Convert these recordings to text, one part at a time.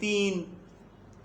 3।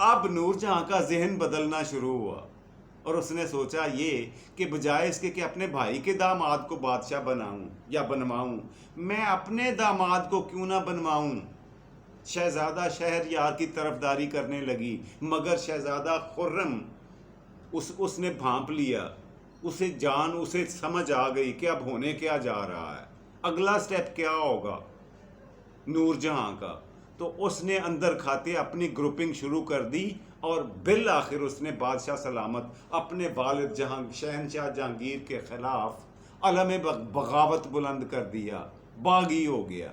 اب نور جہاں کا ذہن بدلنا شروع ہوا اور اس نے سوچا یہ کہ بجائے اس کے کہ اپنے بھائی کے داماد کو بادشاہ بناؤں یا بنواؤں، میں اپنے داماد کو کیوں نہ بنواؤں۔ شہزادہ شہریار کی طرفداری کرنے لگی، مگر شہزادہ خرم اس نے بھانپ لیا، اسے سمجھ آ گئی کہ اب ہونے کیا جا رہا ہے، اگلا سٹیپ کیا ہوگا نور جہاں کا۔ تو اس نے اندر کھاتے اپنی گروپنگ شروع کر دی اور بالآخر اس نے بادشاہ سلامت اپنے والد شہنشاہ جہانگیر کے خلاف علم بغاوت بلند کر دیا، باغی ہو گیا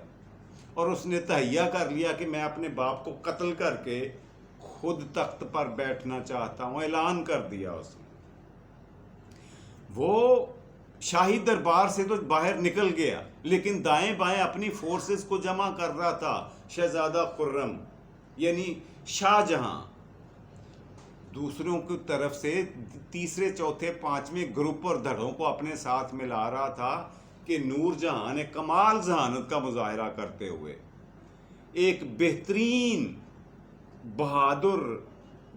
اور اس نے تہیہ کر لیا کہ میں اپنے باپ کو قتل کر کے خود تخت پر بیٹھنا چاہتا ہوں، اعلان کر دیا اس نے۔ وہ شاہی دربار سے تو باہر نکل گیا، لیکن دائیں بائیں اپنی فورسز کو جمع کر رہا تھا شہزادہ خرم یعنی شاہ جہاں۔ دوسروں کی طرف سے تیسرے چوتھے پانچویں گروپ اور دھڑوں کو اپنے ساتھ ملا رہا تھا کہ نور جہاں نے کمال ذہانت کا مظاہرہ کرتے ہوئے ایک بہترین بہادر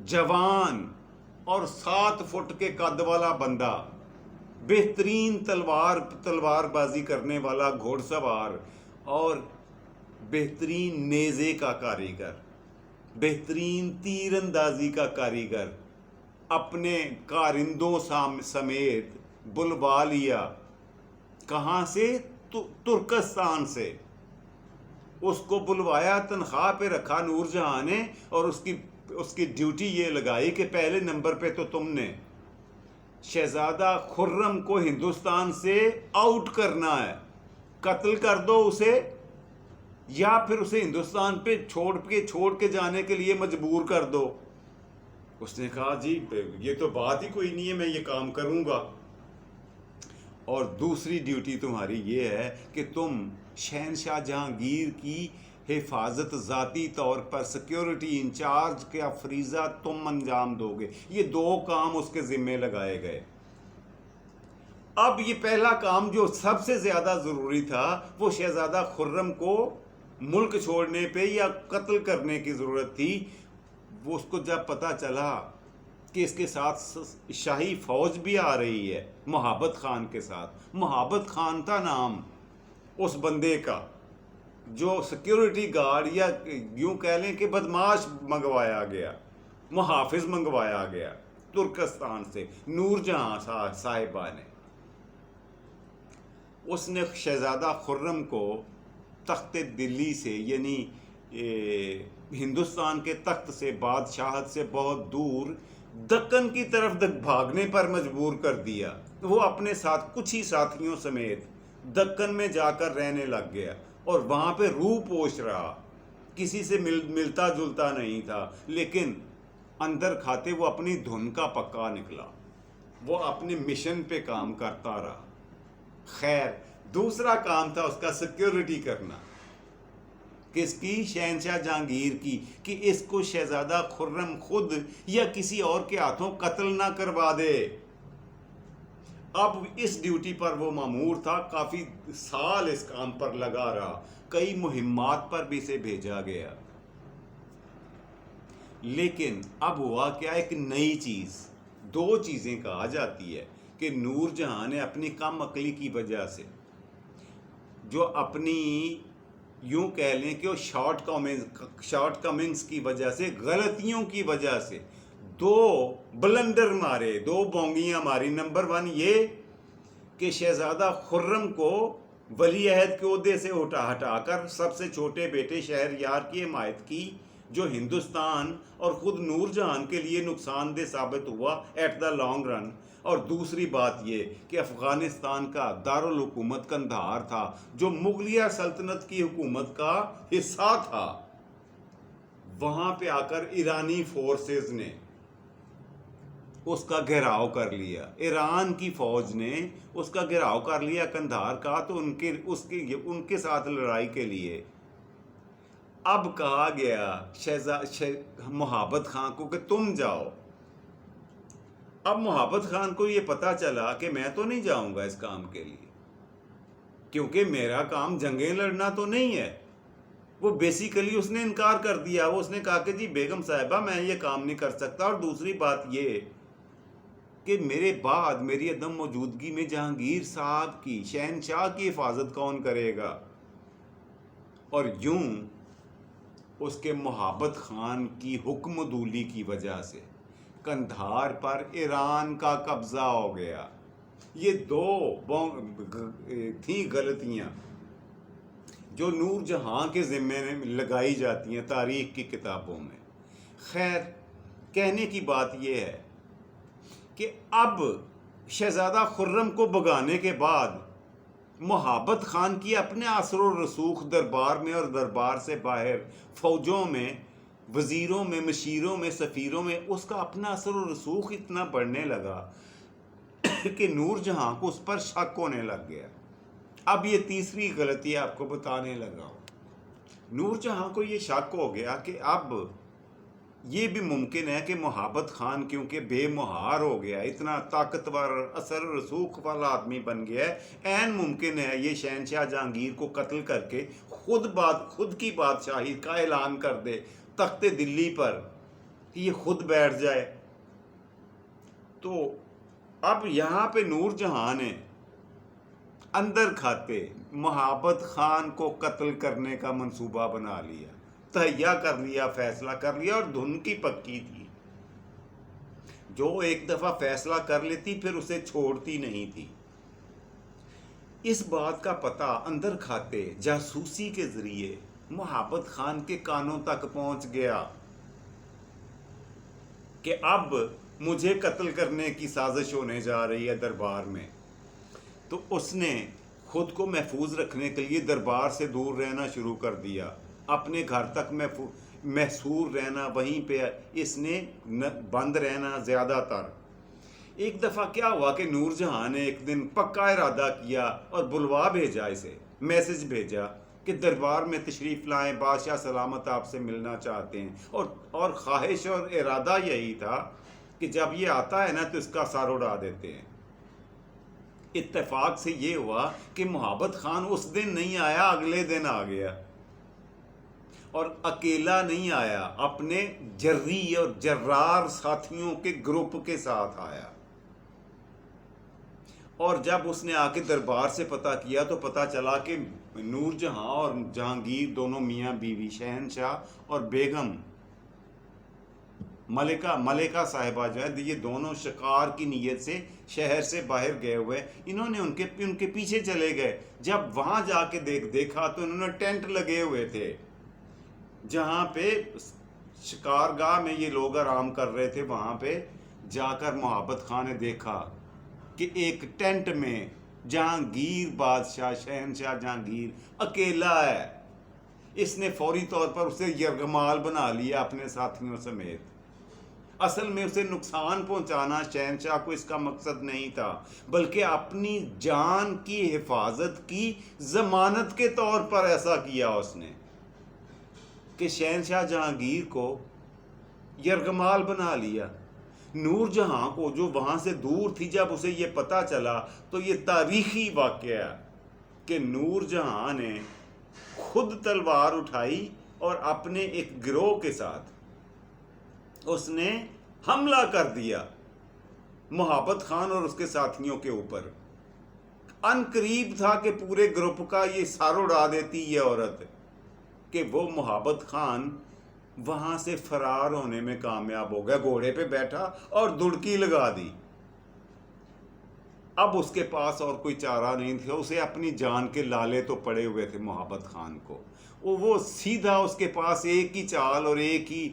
جوان اور 7 فٹ کے قد والا بندہ، بہترین تلوار بازی کرنے والا گھوڑ سوار اور بہترین نیزے کا کاریگر، بہترین تیر اندازی کا کاریگر، اپنے کارندوں سمیت بلوا لیا۔ کہاں سے؟ ترکستان سے۔ اس کو بلوایا، تنخواہ پہ رکھا نور جہاں نے، اور اس کی ڈیوٹی یہ لگائی کہ پہلے نمبر پہ تو تم نے شہزادہ خرم کو ہندوستان سے آؤٹ کرنا ہے، قتل کر دو اسے یا پھر اسے ہندوستان پہ چھوڑ کے جانے کے لیے مجبور کر دو۔ اس نے کہا جی یہ تو بات ہی کوئی نہیں ہے، میں یہ کام کروں گا، اور دوسری ڈیوٹی تمہاری یہ ہے کہ تم شہنشاہ جہانگیر کی حفاظت ذاتی طور پر سیکیورٹی انچارج کا فریضہ تم انجام دو گے۔ یہ 2 کام اس کے ذمے لگائے گئے۔ اب یہ پہلا کام جو سب سے زیادہ ضروری تھا وہ شہزادہ خرم کو ملک چھوڑنے پہ یا قتل کرنے کی ضرورت تھی۔ وہ اس کو جب پتہ چلا کہ اس کے ساتھ شاہی فوج بھی آ رہی ہے محابت خان کے ساتھ، محابت خان تھا نام اس بندے کا جو سیکیورٹی گارڈ یا یوں کہہ لیں کہ بدماش منگوایا گیا، محافظ منگوایا گیا ترکستان سے نور جہاں صاحبہ نے۔ اس نے شہزادہ خرم کو تخت دلی سے یعنی ہندوستان کے تخت سے، بادشاہت سے بہت دور دکن کی طرف بھاگنے پر مجبور کر دیا۔ وہ اپنے ساتھ کچھ ہی ساتھیوں سمیت دکن میں جا کر رہنے لگ گیا اور وہاں پہ روح پوش رہا، کسی سے ملتا جلتا نہیں تھا، لیکن اندر کھاتے وہ اپنی دھن کا پکا نکلا، وہ اپنے مشن پہ کام کرتا رہا۔ خیر دوسرا کام تھا اس کا سیکیورٹی کرنا، کس کی؟ شہنشاہ جہانگیر کی، کہ اس کو شہزادہ خرم خود یا کسی اور کے ہاتھوں قتل نہ کروا دے۔ اب اس ڈیوٹی پر وہ مامور تھا، کافی سال اس کام پر لگا رہا، کئی مہمات پر بھی اسے بھیجا گیا۔ لیکن اب ہوا کیا، ایک نئی چیز، 2 چیزیں کہا جاتی ہے کہ نور جہاں نے اپنی کم عقلی کی وجہ سے، جو اپنی یوں کہہ لیں کہ وہ شارٹ کمنگز کی وجہ سے، غلطیوں کی وجہ سے 2 بلنڈر مارے، 2 بونگیاں ماری۔ نمبر 1 یہ کہ شہزادہ خرم کو ولی عہد کے عہدے سے ہٹا کر سب سے چھوٹے بیٹے شہریار کی حمایت کی، جو ہندوستان اور خود نور جہان کے لیے نقصان دہ ثابت ہوا ایٹ دا لانگ رن۔ اور دوسری بات یہ کہ افغانستان کا دارالحکومت قندھار تھا، جو مغلیہ سلطنت کی حکومت کا حصہ تھا، وہاں پہ آ کر ایرانی فورسز نے اس کا گھیراؤ کر لیا، ایران کی فوج نے اس کا گھیراؤ کر لیا قندھار کا، تو ان کے ساتھ لڑائی کے لیے اب کہا گیا محابت خان کو کہ تم جاؤ۔ اب محابت خان کو یہ پتا چلا کہ میں تو نہیں جاؤں گا اس کام کے لیے، کیونکہ میرا کام جنگیں لڑنا تو نہیں ہے، وہ بیسیکلی اس نے انکار کر دیا. وہ اس نے کہا کہ جی بیگم صاحبہ میں یہ کام نہیں کر سکتا, اور دوسری بات یہ کہ میرے بعد میری عدم موجودگی میں جہانگیر صاحب کی, شہنشاہ کی حفاظت کون کرے گا. اور یوں اس کے محبت خان کی حکم عدولی کی وجہ سے قندھار پر ایران کا قبضہ ہو گیا. یہ دو تھیں غلطیاں جو نور جہاں کے ذمے میں لگائی جاتی ہیں تاریخ کی کتابوں میں. خیر, کہنے کی بات یہ ہے کہ اب شہزادہ خرم کو بھگانے کے بعد محبت خان کی اپنے اثر و رسوخ دربار میں اور دربار سے باہر فوجوں میں, وزیروں میں, مشیروں میں, سفیروں میں اس کا اپنا اثر و رسوخ اتنا بڑھنے لگا کہ نور جہاں کو اس پر شک ہونے لگ گیا. اب یہ تیسری غلطی آپ کو بتانے لگا ہوں. نور جہاں کو یہ شک ہو گیا کہ اب یہ بھی ممکن ہے کہ محبت خان کیونکہ بے مہار ہو گیا, اتنا طاقتور اثر رسوخ والا آدمی بن گیا ہے, عین ممکن ہے یہ شہنشاہ جہانگیر کو قتل کر کے خود کی بادشاہی کا اعلان کر دے تخت دلی پر, کہ یہ خود بیٹھ جائے. تو اب یہاں پہ نور جہاں نے اندر کھاتے محبت خان کو قتل کرنے کا منصوبہ بنا لیا, تہیا کر لیا, فیصلہ کر لیا, اور دھن کی پکی تھی. جو ایک دفعہ فیصلہ کر لیتی پھر اسے چھوڑتی نہیں تھی. اس بات کا پتہ اندر کھاتے جاسوسی کے ذریعے محبت خان کے کانوں تک پہنچ گیا کہ اب مجھے قتل کرنے کی سازش ہونے جا رہی ہے دربار میں. تو اس نے خود کو محفوظ رکھنے کے لیے دربار سے دور رہنا شروع کر دیا, اپنے گھر تک محصور رہنا, وہیں پہ اس نے بند رہنا زیادہ تر. ایک دفعہ کیا ہوا کہ نور جہاں نے ایک دن پکا ارادہ کیا اور بلوا بھیجا, اسے میسج بھیجا کہ دربار میں تشریف لائیں, بادشاہ سلامت آپ سے ملنا چاہتے ہیں. اور خواہش اور ارادہ یہی تھا کہ جب یہ آتا ہے نا تو اس کا سر اڑا دیتے ہیں. اتفاق سے یہ ہوا کہ محبت خان اس دن نہیں آیا, اگلے دن آ گیا, اور اکیلا نہیں آیا, اپنے جری اور جرار ساتھیوں کے گروپ کے ساتھ آیا. اور جب اس نے آ کے دربار سے پتہ کیا تو پتہ چلا کہ نور جہاں اور جہانگیر دونوں میاں بیوی, شہنشاہ اور بیگم ملکہ صاحبہ جو ہے, یہ دونوں شکار کی نیت سے شہر سے باہر گئے ہوئے. انہوں نے ان کے پیچھے چلے گئے. جب وہاں جا کے دیکھا تو انہوں نے ٹینٹ لگے ہوئے تھے جہاں پہ شکارگاہ میں یہ لوگ آرام کر رہے تھے. وہاں پہ جا کر محبت خان نے دیکھا کہ ایک ٹینٹ میں جہانگیر بادشاہ, شہنشاہ جہانگیر اکیلا ہے. اس نے فوری طور پر اسے یرغمال بنا لیا اپنے ساتھیوں سمیت. اصل میں اسے نقصان پہنچانا شہنشاہ کو اس کا مقصد نہیں تھا, بلکہ اپنی جان کی حفاظت کی ضمانت کے طور پر ایسا کیا اس نے کہ شہنشاہ جہانگیر کو یرغمال بنا لیا. نور جہاں کو جو وہاں سے دور تھی, جب اسے یہ پتہ چلا تو یہ تاریخی واقعہ کہ نور جہاں نے خود تلوار اٹھائی اور اپنے ایک گروہ کے ساتھ اس نے حملہ کر دیا محبت خان اور اس کے ساتھیوں کے اوپر. ان قریب تھا کہ پورے گروپ کا یہ سر اڑا دیتی یہ عورت, کہ وہ محبت خان وہاں سے فرار ہونے میں کامیاب ہو گیا. گھوڑے پہ بیٹھا اور دڑکی لگا دی. اب اس کے پاس اور کوئی چارہ نہیں تھا, اسے اپنی جان کے لالے تو پڑے ہوئے تھے محبت خان کو. وہ سیدھا اس کے پاس ایک ہی چال اور ایک ہی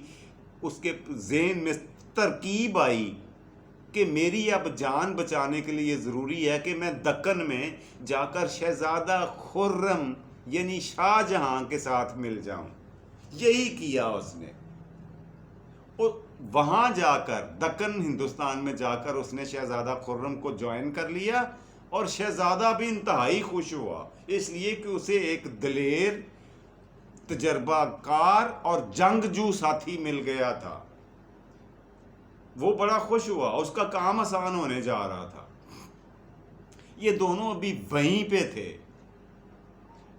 اس کے ذہن میں ترکیب آئی کہ میری اب جان بچانے کے لیے ضروری ہے کہ میں دکن میں جا کر شہزادہ خرم یعنی شاہ جہاں کے ساتھ مل جاؤں. یہی کیا اس نے. وہاں جا کر دکن ہندوستان میں جا کر اس نے شہزادہ خرم کو جوائن کر لیا, اور شہزادہ بھی انتہائی خوش ہوا اس لیے کہ اسے ایک دلیر, تجربہ کار اور جنگجو ساتھی مل گیا تھا. وہ بڑا خوش ہوا, اس کا کام آسان ہونے جا رہا تھا. یہ دونوں ابھی وہیں پہ تھے.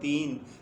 3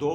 2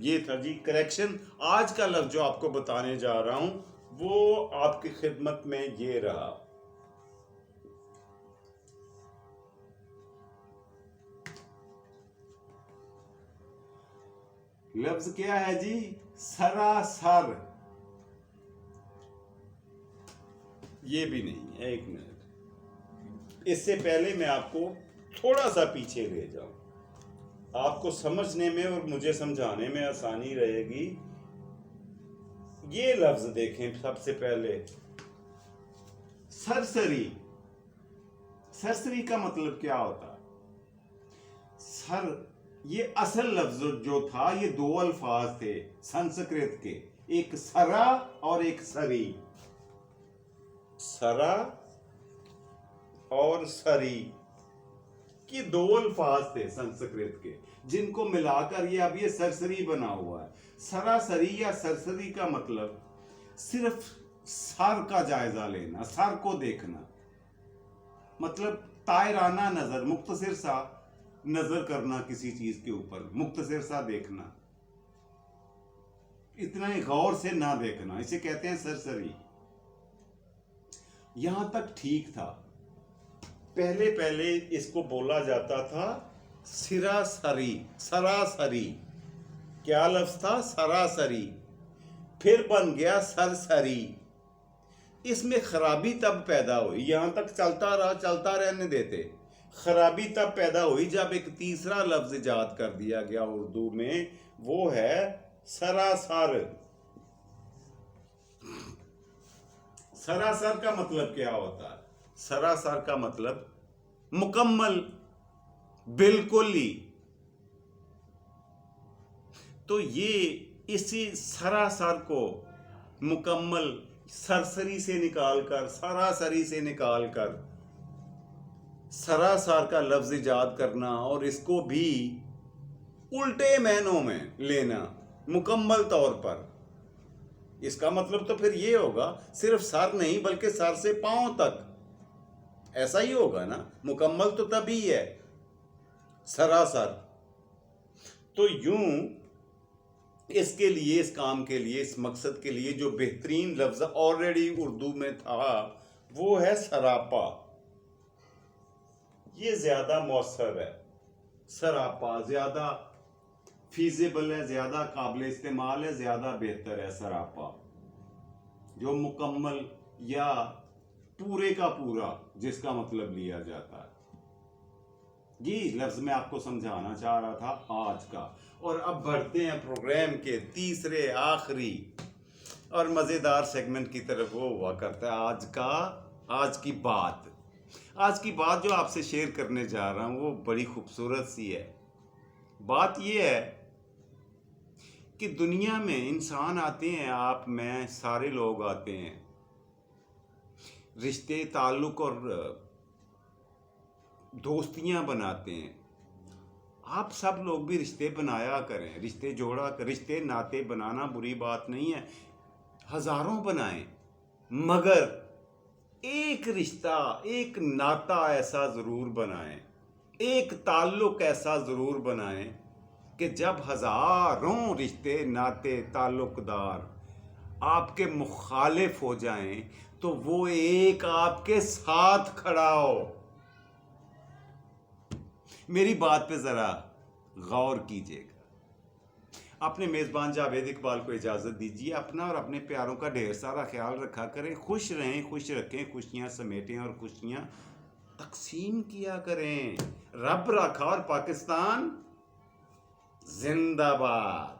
یہ تھا جی کریکشن. آج کا لفظ جو آپ کو بتانے جا رہا ہوں وہ آپ کی خدمت میں یہ رہا. لفظ کیا ہے جی؟ سراسر. یہ بھی نہیں ہے. ایک منٹ، اس سے پہلے میں آپ کو تھوڑا سا پیچھے لے جاؤں، آپ کو سمجھنے میں اور مجھے سمجھانے میں آسانی رہے گی. یہ لفظ دیکھیں سب سے پہلے، سرسری. سرسری کا مطلب کیا ہوتا ہے؟ سر، یہ اصل لفظ جو تھا یہ دو الفاظ تھے سنسکرت کے، ایک سرا اور ایک سری. سرا اور سری یہ دو الفاظ تھے سنسکرت کے، جن کو ملا کر یہ اب یہ سرسری بنا ہوا ہے. سراسری یا سرسری کا مطلب صرف سر کا جائزہ لینا، سر کو دیکھنا، مطلب طائرانہ نظر، مختصر سا نظر کرنا کسی چیز کے اوپر، مختصر سا دیکھنا، اتنا ہی غور سے نہ دیکھنا، اسے کہتے ہیں سرسری. یہاں تک ٹھیک تھا. پہلے اس کو بولا جاتا تھا سراسری. سراسری کیا لفظ تھا؟ سراسری. پھر بن گیا سرسری. اس میں خرابی تب پیدا ہوئی، یہاں تک چلتا رہنے دیتے. خرابی تب پیدا ہوئی جب ایک تیسرا لفظ ایجاد کر دیا گیا اردو میں، وہ ہے سراسر. سراسر کا مطلب کیا ہوتا ہے؟ سراسر کا مطلب مکمل، بالکل ہی. تو یہ اسی سراسر کو مکمل سرسری سے نکال کر، سراسری سے نکال کر سراسر کا لفظ ایجاد کرنا اور اس کو بھی الٹے معنوں میں لینا مکمل طور پر. اس کا مطلب تو پھر یہ ہوگا صرف سر نہیں بلکہ سر سے پاؤں تک، ایسا ہی ہوگا نا. مکمل تو تبھی ہے سراسر. تو یوں اس کے لیے، اس کام کے لیے، اس مقصد کے لیے جو بہترین لفظ آلریڈی اردو میں تھا وہ ہے سراپا. یہ زیادہ مؤثر ہے. سراپا زیادہ فیزیبل ہے، زیادہ قابل استعمال ہے، زیادہ بہتر ہے. سراپا جو مکمل یا پورے کا پورا جس کا مطلب لیا جاتا ہے. یہ لفظ میں آپ کو سمجھانا چاہ رہا تھا آج کا. اور اب بڑھتے ہیں پروگرام کے تیسرے آخری اور مزیدار سیگمنٹ کی طرف. وہ ہوا کرتا ہے آج کی بات. آج کی بات جو آپ سے شیئر کرنے جا رہا ہوں وہ بڑی خوبصورت سی ہے. بات یہ ہے کہ دنیا میں انسان آتے ہیں، آپ میں سارے لوگ آتے ہیں، رشتے تعلق اور دوستیاں بناتے ہیں. آپ سب لوگ بھی رشتے بنایا کریں، رشتے جوڑا کر. رشتے ناتے بنانا بری بات نہیں ہے، ہزاروں بنائیں، مگر ایک رشتہ، ایک ناتا ایسا ضرور بنائیں، ایک تعلق ایسا ضرور بنائیں کہ جب ہزاروں رشتے ناتے تعلق دار آپ کے مخالف ہو جائیں تو وہ ایک آپ کے ساتھ کھڑا ہو. میری بات پہ ذرا غور کیجیے گا. اپنے میزبان جاوید اقبال کو اجازت دیجیے. اپنا اور اپنے پیاروں کا ڈھیر سارا خیال رکھا کریں. خوش رہیں، خوش رکھیں، خوشیاں سمیٹیں اور خوشیاں تقسیم کیا کریں. رب رکھا اور پاکستان زندہ باد.